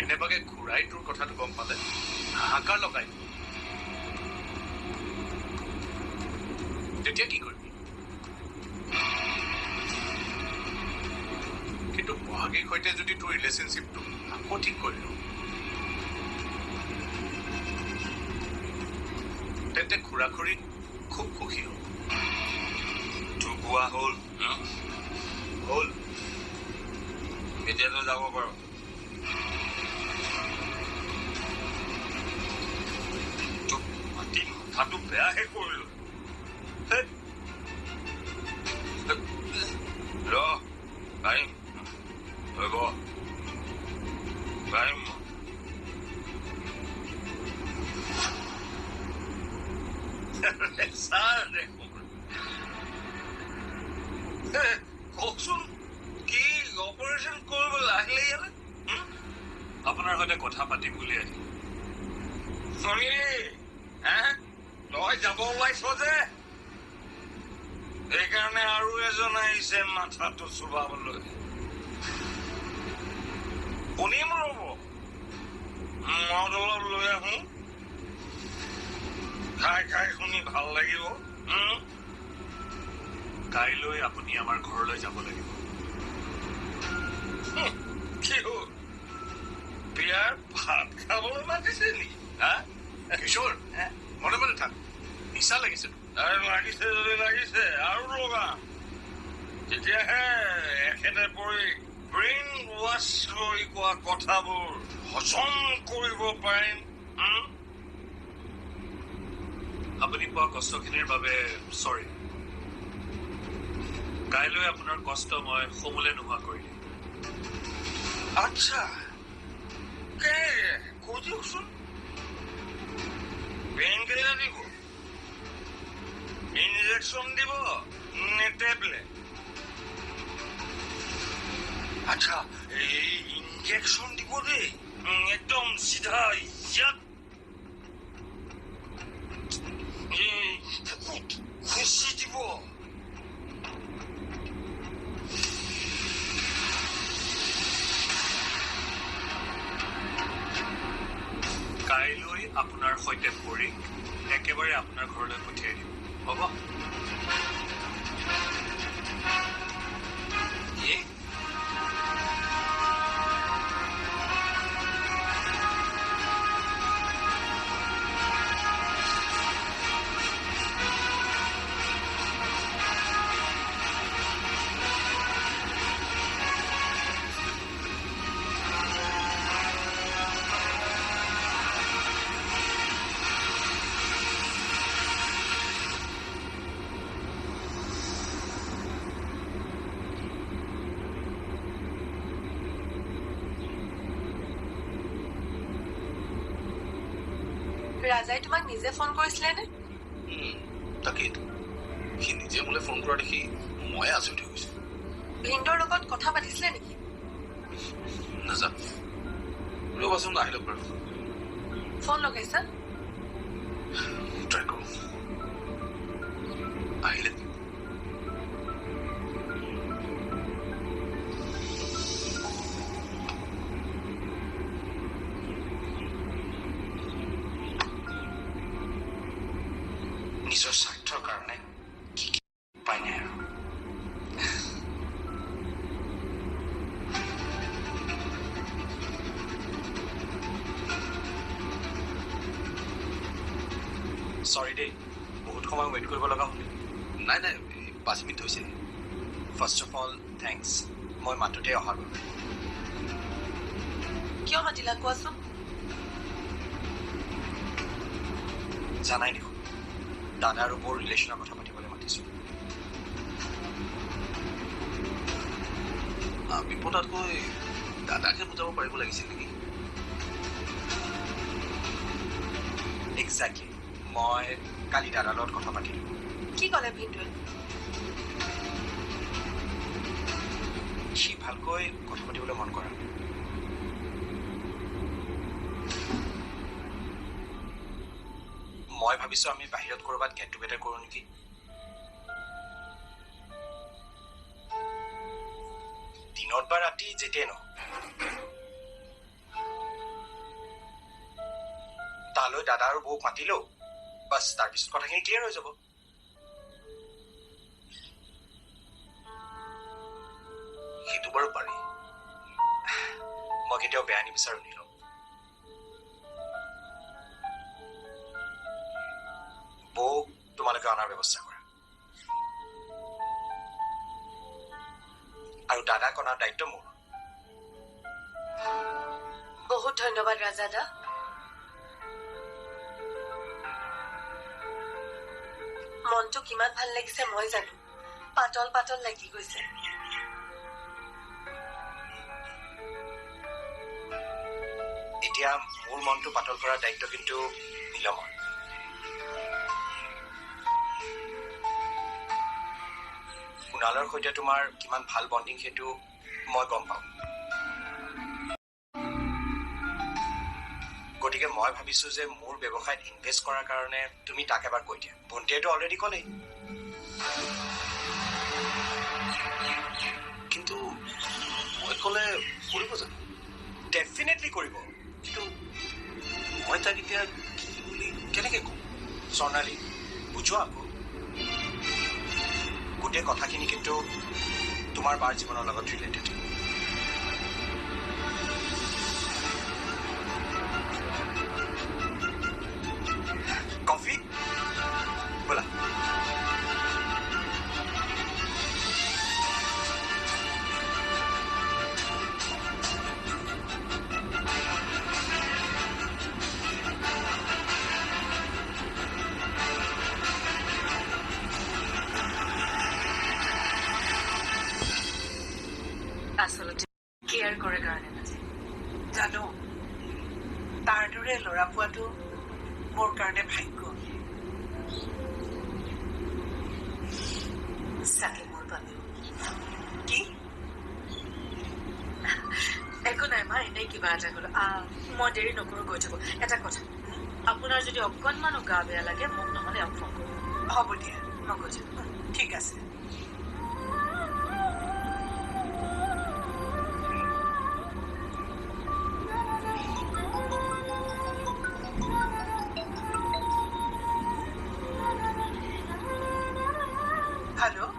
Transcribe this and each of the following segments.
কেনেবাকে খুৰাই তোৰ কথাটো গম পালে হাহাকাৰ লগাই তেতিয়া কি কৰিবি কিন্তু বহাগীৰ সৈতে যদি তোৰ ৰিলেশ্যনশ্বিপটো আকৌ ঠিক কৰি লওঁ তেন্তে খুৰা খুৰী খুব সুখী হ'ব তোৰ কোৱা হ'ল হ'ল এতিয়াতো যাব পাৰো তোক মাতি মাথাটো বেয়াহে কৰিলো ৰ পাৰিম ৰব পাৰিম কওকচোন কি অপাৰেশ্যন কৰিবলৈ আহিলে ইয়ালে আপোনাৰ সৈতে কথা পাতিম বুলি আহিম তই যাব ওলাইছ যে সেইকাৰণে আৰু এজন আহিছে মাথাটো চুবাবলৈ শুনিম ৰব মদ অলপ লৈ আহো খাই খাই শুনি ভাল লাগিব কাইলৈ আপুনি আমাৰ ঘৰলৈ যাব লাগিব কি হ'ল বিয়াৰ ভাত খাবলৈ মাতিছে নেকি কিশোৰ মনে মনে থাক নিচা লাগিছে লাগিছে যদি লাগিছে আৰু লগা তেতিয়াহে এখেতে পৰি ব্ৰেইন ৱাছ কৰি কোৱা কথাবোৰ হজম কৰিব পাৰিম আপুনি পোৱা কষ্টখিনিৰ বাবে চৰি কাইলৈ আপোনাৰ কষ্ট মই সমূলে নোহোৱা কৰি দিম আচ্ছা কেনেকে কৈ দিয়কচোন পেইন কিলাৰ দিব ইনজেকশ্যন দিব নে টেবলেট আচ্ছা এই ইনজেকশ্যন দিব দেই একদম চিধা ইয়াত খুচি দিব কাইলৈ আপোনাৰ সৈতে পৰি একেবাৰে আপোনাৰ ঘৰলৈ পঠিয়াই দিম হ'ব ৰাজাই তোমাক নিজে ফোন কৰিছিলে নে তাকেইতো সি নিজে মোলৈ ফোন কৰা দেখি ময়ে আচৰিত হৈ গৈছো ভিন্দৰ লগত কথা পাতিছিলে নেকি নাজানো ৰ'বাচোন আহি লওক বাৰু ফোন লগাইছা ট্ৰাই কৰোঁ আহিলে নিজৰ স্বাৰ্থৰ কাৰণে কি উপায় নাই আৰু চৰি দেই বহুত সময় ৱেইট কৰিব লগা হ'ল নাই নাই 5 মিনিট হৈছে ফাৰ্ষ্ট অফ অল থেংকছ মই মাতোতে অহাৰ বাবে কিয় মাতিলা কোৱাচোন জানাই দেখোন দাদা আৰু বৌৰ ৰিলেশ্যনৰ কথা পাতিবলৈ মাতিছোঁ বিপদতকৈ দাদাকে বুজাব পাৰিব লাগিছিল নেকি এক্সেক্টলি মই কালি দাদাৰ লগত কথা পাতিলোঁ কি ক'লে ভিন্দুৱে সি ভালকৈ কথা পাতিবলৈ মন কৰা মই ভাবিছোঁ আমি বাহিৰত ক'ৰবাত গেট টুগেডাৰ কৰোঁ নেকি দিনত বা ৰাতি যেতিয়াই নহওক তালৈ দাদা আৰু বৌক মাতিলেও বাছ তাৰপিছত কথাখিনি ক্লিয়াৰ হৈ যাব। সেইটো বাৰু পাৰি। মই কেতিয়াও বেয়া নিবিচাৰো নীলম। বৌক তোমালোকে অনাৰ ব্যৱস্থা কৰা আৰু দাদাক অনাৰ দায়িত্ব মোৰ। বহুত ধন্যবাদ ৰাজাদা। মনটো কিমান ভাল লাগিছে মই জানো। পাতল পাতল লাগি গৈছে। এতিয়া মোৰ মনটো পাতল কৰাৰ দায়িত্ব কিন্তু নীলমৰ। কুণালৰ সৈতে তোমাৰ কিমান ভাল বণ্ডিং সেইটো মই গম পাওঁ। গতিকে মই ভাবিছো যে মোৰ ব্যৱসায়ত ইনভেষ্ট কৰাৰ কাৰণে তুমি তাক এবাৰ কৈ দিয়া। ভণ্টিয়েতো অলৰেডি ক'লেই। কিন্তু মই ক'লে কৰিব জানো? ডেফিনেটলি কৰিব। কিন্তু মই তাক এতিয়া কি বুলি কেনেকৈ ক'ম? স্বৰ্ণালী বুজোৱা আকৌ। গোটেই কথাখিনি কিন্তু তোমাৰ বাৰ জীৱনৰ লগত ৰিলেটেড। কফি ব'লা। আচলতে কেয়াৰ কৰে কাৰণে নাযায়। জানো তাৰ দৰে ল'ৰা পোৱাটো মোৰ কাৰণে ভাগ্য। চাগে মোৰ বাবে। কি একো নাই মা, এনেই কিবা এটা ক'লো। মই দেৰি নকৰো, গৈ থাকো। এটা কথা, আপোনাৰ যদি অকণমানো গা বেয়া লাগে মোক নহ'লে ফোন কৰিব। হ'ব দিয়া, মই গৈ থাকো। ঠিক আছে। হেল্ল',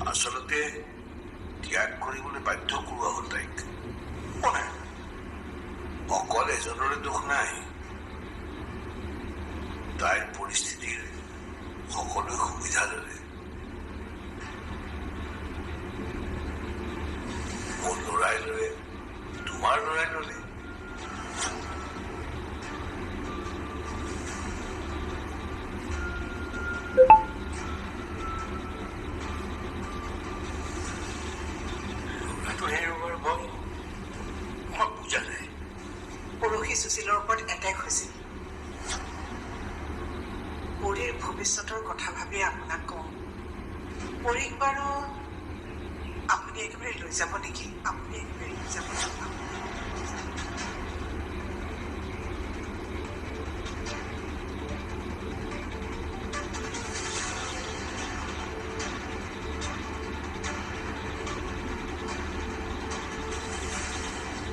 আচলতে ত্যাগ কৰিবলৈ বাধ্য কৰোৱা হ'ল তাইক। কোনে? অকল এজনৰে দুখ নাই। তাইৰ পৰিস্থিতিৰ সকলোৱে সুবিধা ল'লে। মোৰ ল'ৰাই ল'লে, তোমাৰ ল'ৰাই ল'লে। পৰহি সুশীলৰ ওপৰত এটেক হৈছিল। পৰীৰ ভৱিষ্যতৰ কথা ভাবি আপোনাক কওঁ, পৰীক বাৰু আপুনি একেবাৰে লৈ যাব নেকি? আপুনি একেবাৰে লৈ যাব নেকি?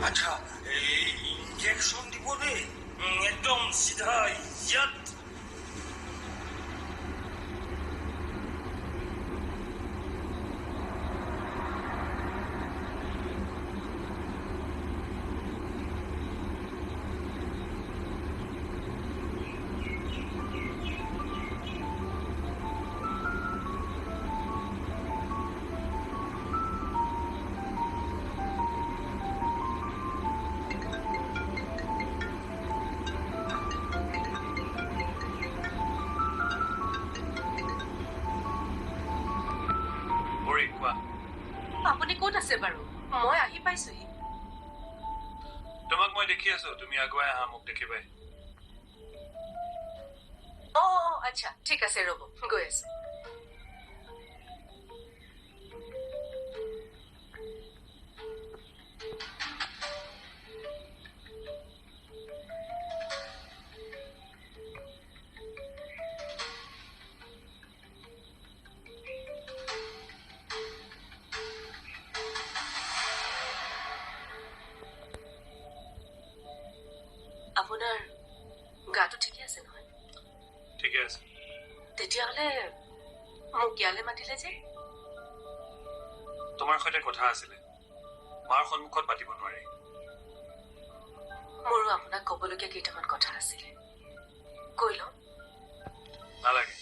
আচ্ছা, ইঞ্জেকশন দিব দে, একদম সিধা ইয়াত। আপুনি ক'ত আছে বাৰু? মই আহি পাইছোহি। তোমাক মই দেখি আছো, তুমি আগুৱাই আহা, মোক দেখিবাই। আচ্ছা ঠিক আছে, ৰ'ব, গৈ আছো। আপোনাৰ গাটো ঠিকে আছে নহয়? ঠিকে আছে। তেতিয়াহ'লে মোক ইয়ালৈ মাতিলে যে? তোমাৰ সৈতে কথা আছিলে, মাৰ সন্মুখত পাতিব নোৱাৰি। মোৰো আপোনাক ক'বলগীয়া কেইটামান কথা আছিলে, কৈ লওঁ। নালাগে।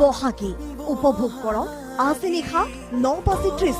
বহাগী উপভোগ কৰক আজি নিশা ৯:৩০